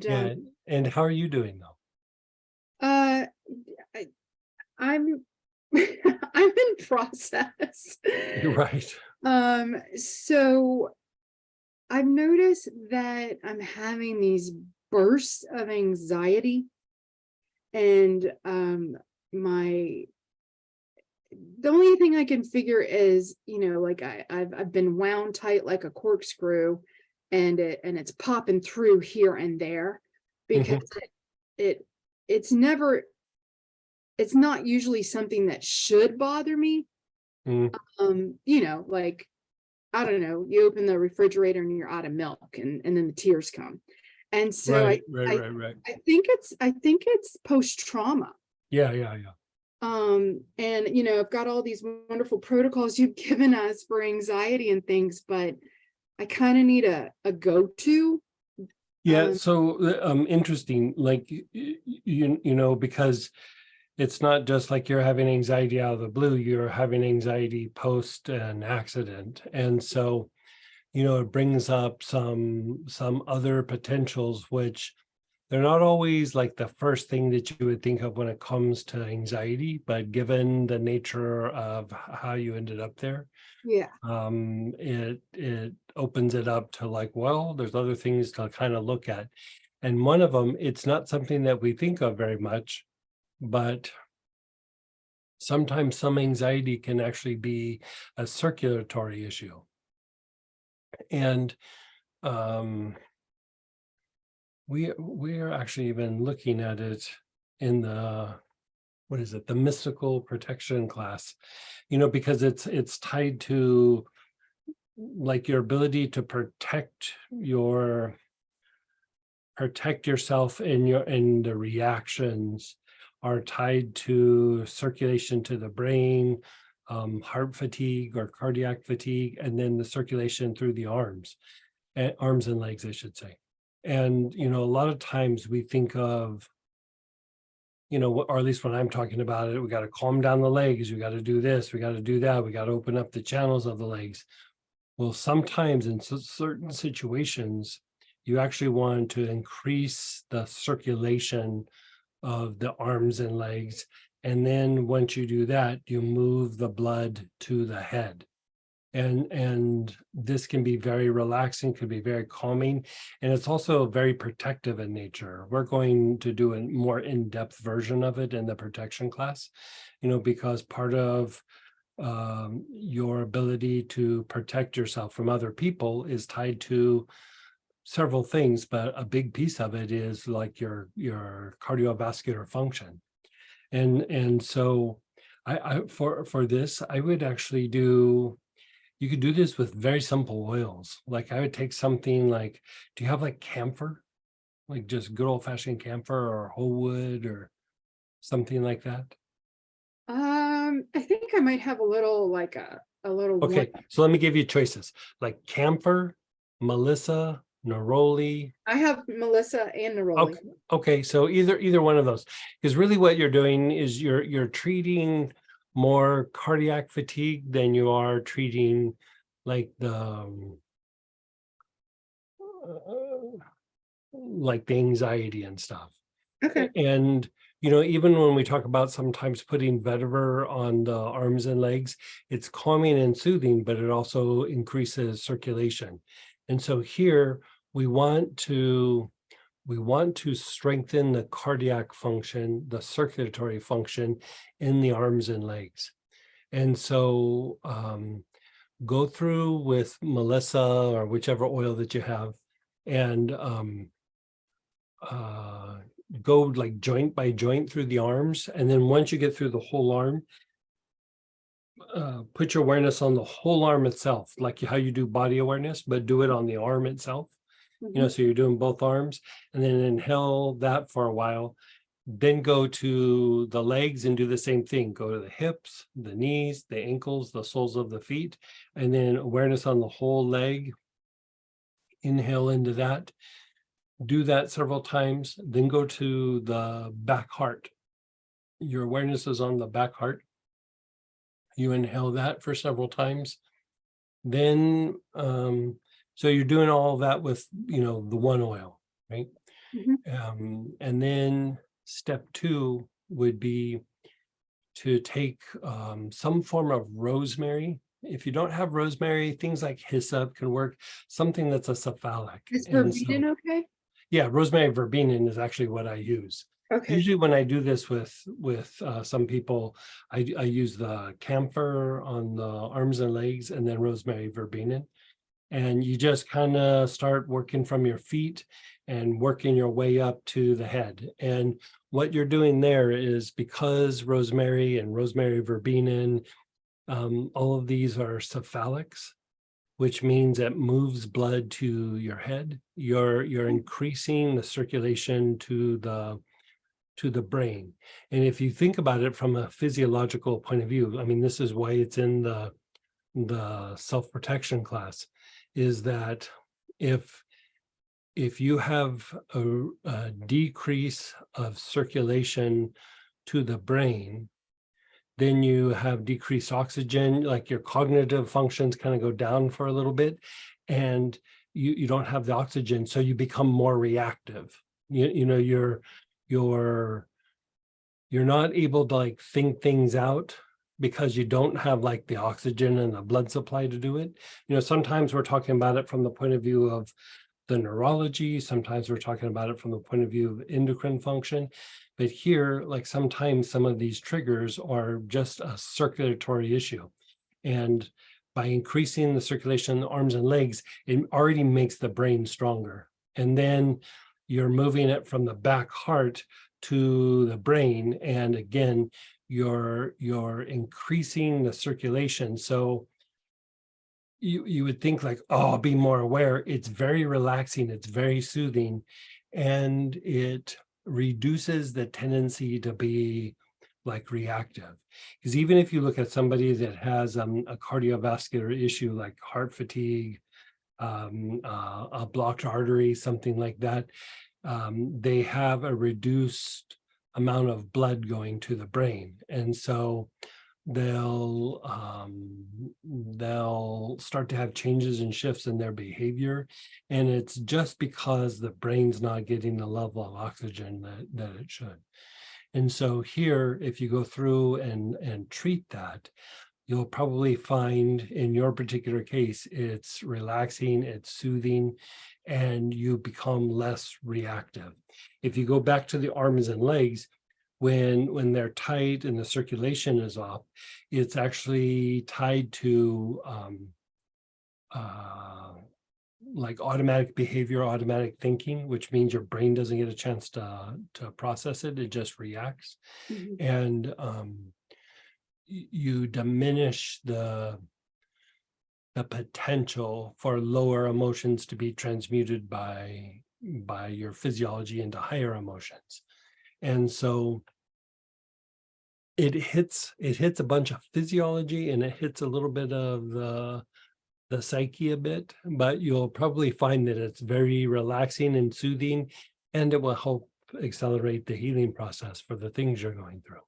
And Yeah. And how are you doing though? uh I, I'm I'm in process. You're right. So I've noticed that I'm having these bursts of anxiety, and my the only thing I can figure is, like I've been wound tight like a corkscrew, and it's popping through here and there because Hmm. it it's never it's not usually something that should bother me. Mm. Like, I don't know, you open the refrigerator and you're out of milk, and then the tears come. And so Right, right, I right, right. I think it's post trauma. Yeah, yeah, yeah. And I've got all these wonderful protocols you've given us for anxiety and things, but I kind of need a go-to. Yeah, Um, so interesting, like because it's not just like you're having anxiety out of the blue, you're having anxiety post an accident. And so, it brings up some other potentials which they're not always like the first thing that you would think of when it comes to anxiety, but given the nature of how you ended up there, yeah. it opens it up to like, well, there's other things to kind of look at. And one of them, it's not something that we think of very much, but sometimes some anxiety can actually be a circulatory issue. And um, we are actually even looking at it in the, what is it, the mystical protection class, because it's tied to like your ability to protect yourself, and the reactions are tied to circulation to the brain, heart fatigue or cardiac fatigue, and then the circulation through the arms and legs, I should say. And a lot of times we think of, or at least when I'm talking about it, we got to calm down the legs, we got to do this, we got to do that, we got to open up the channels of the legs. Well, sometimes in certain situations, you actually want to increase the circulation of the arms and legs. And then once you do that, you move the blood to the head. And this can be very relaxing, could be very calming, and it's also very protective in nature. We're going to do a more in-depth version of it in the protection class, because part of your ability to protect yourself from other people is tied to several things, but a big piece of it is like your cardiovascular function. And so I for this, I would actually you could do this with very simple oils. Like I would take something like, do you have like camphor? Like just good old fashioned camphor or whole wood or something like that? I think I might have a little, like a little one. Okay, so let me give you choices like camphor, melissa, neroli. I have Melissa and Neroli. Okay, okay, so either one of those, because really what you're doing is you're treating more cardiac fatigue than you are treating like the anxiety and stuff. Okay. And even when we talk about sometimes putting vetiver on the arms and legs, it's calming and soothing, but it also increases circulation. And so here we want to strengthen the cardiac function, the circulatory function in the arms and legs. And so go through with Melissa or whichever oil that you have, and uh, go like joint by joint through the arms. And then once you get through the whole arm, put your awareness on the whole arm itself, like how you do body awareness, but do it on the arm itself. Mhm. So you're doing both arms, and then inhale that for a while. Then go to the legs and do the same thing. Go to the hips, the knees, the ankles, the soles of the feet, and then awareness on the whole leg. Inhale into that. Do that several times. Then go to the back heart. Your awareness is on the back heart. You inhale that for several times. Then, so you're doing all of that with, the one oil, right? And then step 2 would be to take some form of rosemary. If you don't have rosemary, things like hyssop can work, something that's a cephalic. Is And so, verbena okay? yeah, rosemary verbena is actually what I use. Okay, Usually when I do this with some people, I use the camphor on the arms and legs and then rosemary verbena. And you just kind of start working from your feet and working your way up to the head. And what you're doing there is, because rosemary and rosemary verbena, all of these are cephalics, which means it moves blood to your head. You're increasing the circulation to the brain. And if you think about it from a physiological point of view, I mean, this is why it's in the self-protection class, is that if you have a decrease of circulation to the brain, then you have decreased oxygen, like your cognitive functions kind of go down for a little bit, and you don't have the oxygen, so you become more reactive. You know, you're not able to like think things out because you don't have like the oxygen and the blood supply to do it. You know, sometimes we're talking about it from the point of view of the neurology, sometimes we're talking about it from the point of view of endocrine function. But here, like sometimes some of these triggers are just a circulatory issue. And by increasing the circulation in the arms and legs, it already makes the brain stronger. And then you're moving it from the back heart to the brain. And again, you're increasing the circulation. So you would think like, oh, I'll be more aware. It's very relaxing, it's very soothing, and it reduces the tendency to be like reactive. Because even if you look at somebody that has a cardiovascular issue like heart fatigue, a blocked artery, something like that, they have a reduced amount of blood going to the brain. And so they'll start to have changes and shifts in their behavior. And it's just because the brain's not getting the level of oxygen that it should. And so here, if you go through and treat that, you'll probably find in your particular case, it's relaxing, it's soothing, and you become less reactive. If you go back to the arms and legs, when they're tight and the circulation is off, it's actually tied to like automatic behavior, automatic thinking, which means your brain doesn't get a chance to process it, it just reacts. And you diminish the potential for lower emotions to be transmuted by your physiology into higher emotions. And so it hits a bunch of physiology, and it hits a little bit of the psyche a bit, but you'll probably find that it's very relaxing and soothing, and it will help accelerate the healing process for the things you're going through.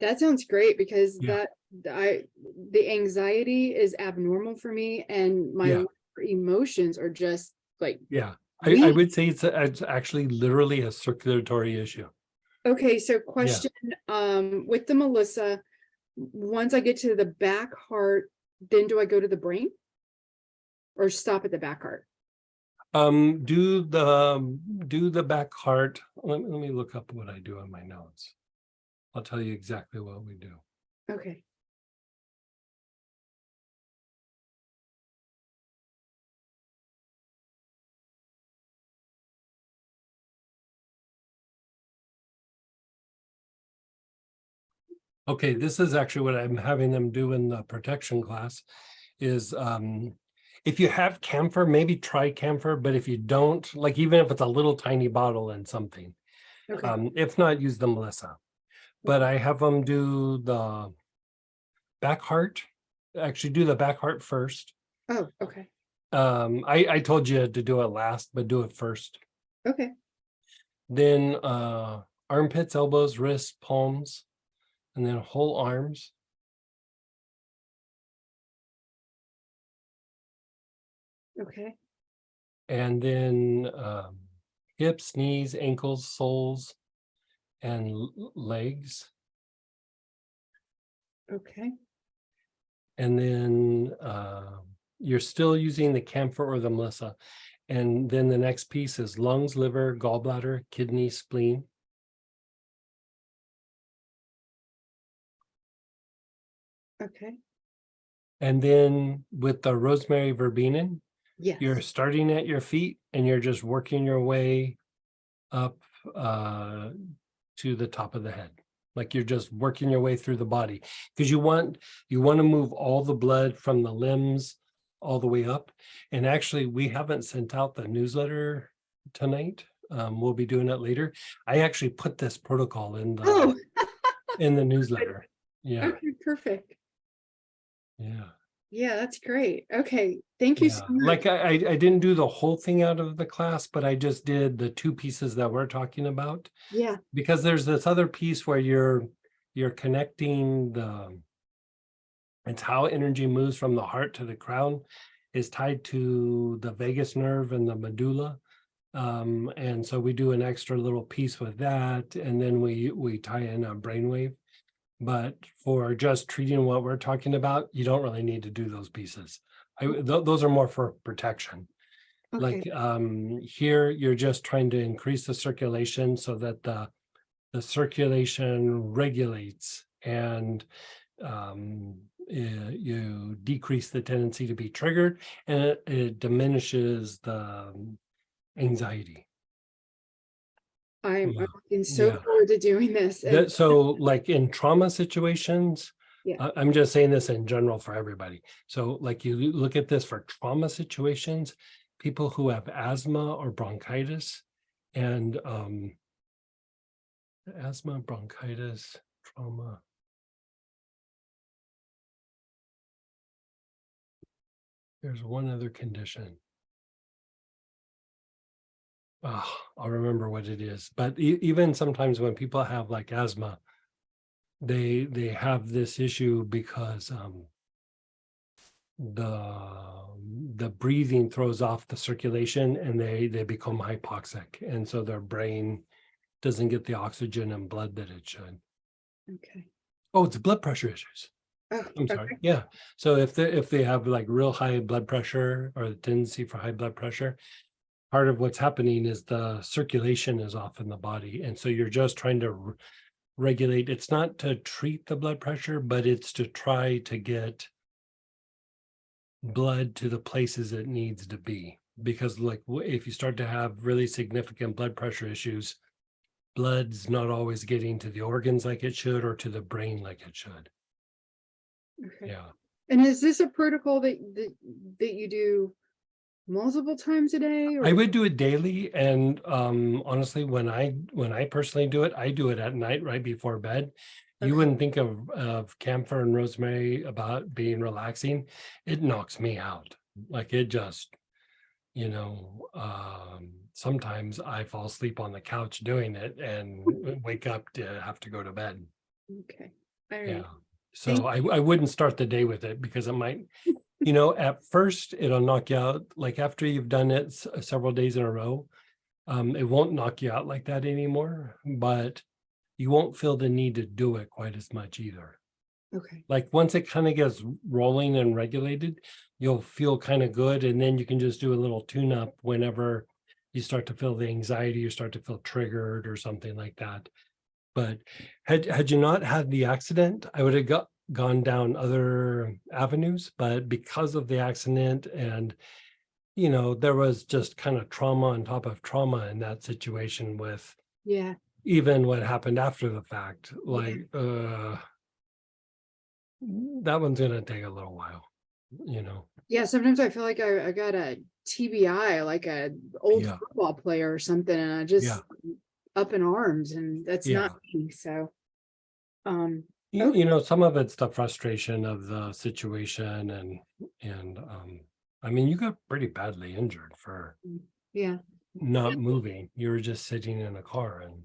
that sounds great, because Yeah. the anxiety is abnormal for me, and my Yeah. emotions are just like, Yeah. I would say it's actually literally a circulatory issue. okay, so Yeah. question, with the Melissa, once I get to the back heart, then do I go to the brain? Or stop at the back heart? Do the back heart. Let me look up what I do on my notes. I'll tell you exactly what we do. Okay. Okay, this is actually what I'm having them do in the protection class is if you have camphor, maybe try camphor, but if you don't, like even if it's a little tiny bottle in something, Okay. if not, use the Melissa. But I have them do the back heart, actually do the back heart first. Oh, okay. I told you to do it last, but do it first. Okay. Then armpits, elbows, wrists, palms, and then whole arms. Okay. And then hips, knees, ankles, soles, and legs. Okay. And then you're still using the camphor or the melissa. And then the next piece is lungs, liver, gallbladder, kidney, spleen. Okay. And then with the rosemary verbena, you're Yes. starting at your feet and you're just working your way up to the top of the head. Like you're just working your way through the body, because you want to move all the blood from the limbs all the way up. And actually, we haven't sent out the newsletter tonight. We'll be doing it later. I actually put this protocol in Oh, the newsletter. Yeah, okay, perfect. yeah. Yeah, that's great. Okay, thank you so Yeah, much. like I didn't do the whole thing out of the class, but I just did the two pieces that we're talking about. Yeah, Because there's this other piece where you're connecting it's how energy moves from the heart to the crown is tied to the vagus nerve and the medulla. And so we do an extra little piece with that, and then we tie in a brainwave. But for just treating what we're talking about, you don't really need to do those pieces. Those are more for protection. okay, Like here, you're just trying to increase the circulation so that the circulation regulates, and you decrease the tendency to be triggered, and it diminishes the anxiety. I'm Yeah. looking so Yeah. forward to doing this. And So like in trauma situations, yeah, I'm just saying this in general for everybody. So like you look at this for trauma situations, people who have asthma or bronchitis, and asthma, bronchitis, trauma. There's one other condition. I'll remember what it is. But even sometimes when people have like asthma, they have this issue because the breathing throws off the circulation, and they become hypoxic, and so their brain doesn't get the oxygen and blood that it should. okay. Oh, it's blood pressure issues. Oh, I'm sorry. okay. Yeah. So if they have like real high blood pressure or the tendency for high blood pressure, part of what's happening is the circulation is off in the body. And so you're just trying to regulate. It's not to treat the blood pressure, but it's to try to get blood to the places it needs to be. Because like if you start to have really significant blood pressure issues, blood's not always getting to the organs like it should, or to the brain like it should. Okay. Yeah. And is this a protocol that you do multiple times a day, I or? would do it daily, and honestly, when I personally do it, I do it at night right before bed. You Okay. wouldn't think of camphor and rosemary about being relaxing. It knocks me out. Like it just, sometimes I fall asleep on the couch doing it and wake up to have to go to bed. Okay. All Yeah. right. So I wouldn't start the day with it, because it might, at first it'll knock you out. Like after you've done it several days in a row, it won't knock you out like that anymore, but you won't feel the need to do it quite as much either. Okay. Like once it kind of gets rolling and regulated, you'll feel kind of good. And then you can just do a little tune up whenever you start to feel the anxiety, you start to feel triggered or something like that. But had you not had the accident, I would have gone down other avenues. But because of the accident, and there was just kind of trauma on top of trauma in that situation, with Yeah. even what happened after the fact, Yeah. like that one's gonna take a little while. Yeah. Sometimes I feel like I got a TBI, like a old Yeah, football player or something, and I yeah, just up in arms, and that's not yeah. me. So, um, You, okay. you know, some of it's the frustration of the situation, and I mean, you got pretty badly injured for Yeah. not moving. You were just sitting in a car, and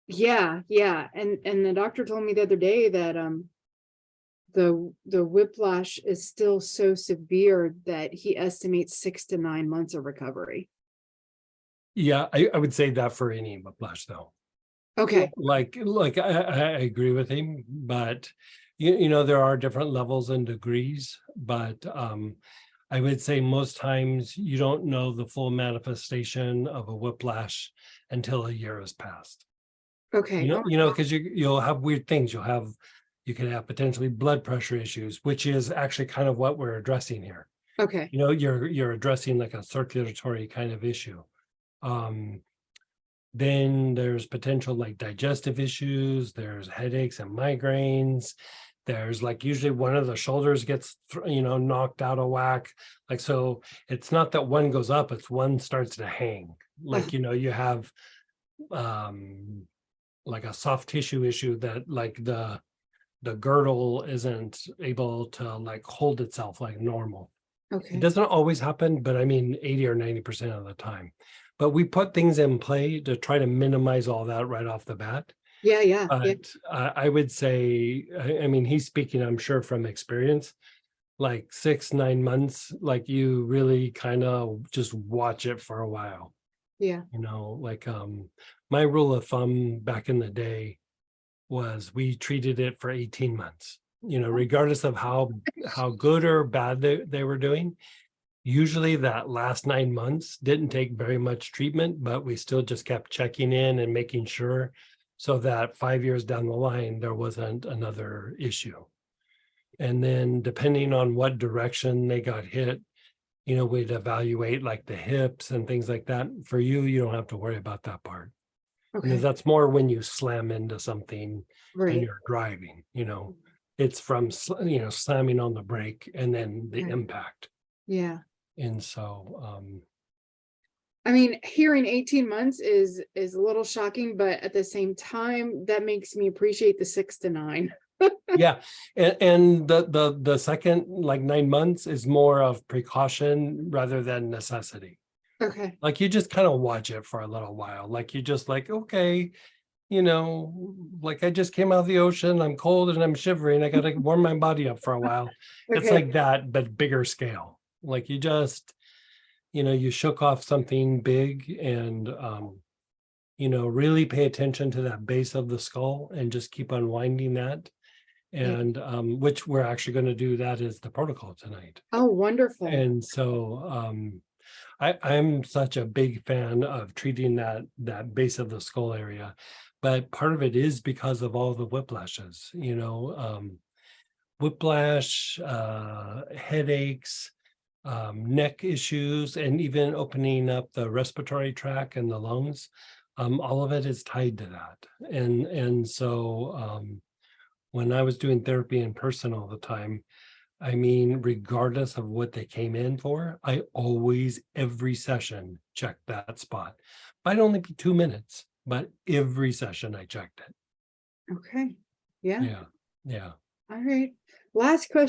Yeah. Yeah. And the doctor told me the other day that the whiplash is still so severe that he estimates 6 to 9 months of recovery. Yeah, I would say that for any whiplash though. Okay, Like I agree with him, but there are different levels and degrees, but I would say most times you don't know the full manifestation of a whiplash until a year has passed. okay, oh, Because you'll have weird things. You can have potentially blood pressure issues, which is actually kind of what we're addressing here. okay, You're addressing like a circulatory kind of issue. Um, then there's potential like digestive issues, there's headaches and migraines. There's like usually one of the shoulders gets, knocked out of whack. Like, so it's not that one goes up, it's one starts to hang. Like, you have like a soft tissue issue that like the girdle isn't able to like hold itself like normal. It okay. doesn't always happen, but I mean 80 or 90% of the time. But we put things in play to try to minimize all that right off the bat. Yeah, yeah, yeah. But I would say, I mean, he's speaking, I'm sure, from experience, like 6, 9 months, like you really kind of just watch it for a while. Yeah. Like my rule of thumb back in the day was we treated it for 18 months, regardless of how good or bad they were doing. Usually that last 9 months didn't take very much treatment, but we still just kept checking in and making sure so that 5 years down the line, there wasn't another issue. And then depending on what direction they got hit, we'd evaluate like the hips and things like that. For you, you don't have to worry about that part. Because Okay, that's more when you slam into something and right. you're driving, it's from, slamming on the brake and then the Okay. impact. Yeah. And so, I mean, hearing 18 months is a little shocking, but at the same time, that makes me appreciate the 6 to 9. yeah. And the second like 9 months is more of precaution rather than necessity. Okay, Like you just kind of watch it for a little while. Like you just like, okay, like I just came out of the ocean, I'm cold and I'm shivering. I gotta warm my body up for a while. It's okay, like that, but bigger scale. Like you just, you shook off something big and really pay attention to that base of the skull and just keep unwinding that. yeah. And which we're actually going to do that as the protocol tonight. Oh, wonderful. And so I'm such a big fan of treating that base of the skull area, but part of it is because of all the whiplashes, whiplash, headaches, neck issues, and even opening up the respiratory tract and the lungs. All of it is tied to that. And so when I was doing therapy in person all the time, I mean, regardless of what they came in for, I always, every session, checked that spot. Might only be 2 minutes, but every session I checked it. Okay, yeah, Yeah. Yeah. all right. Last question.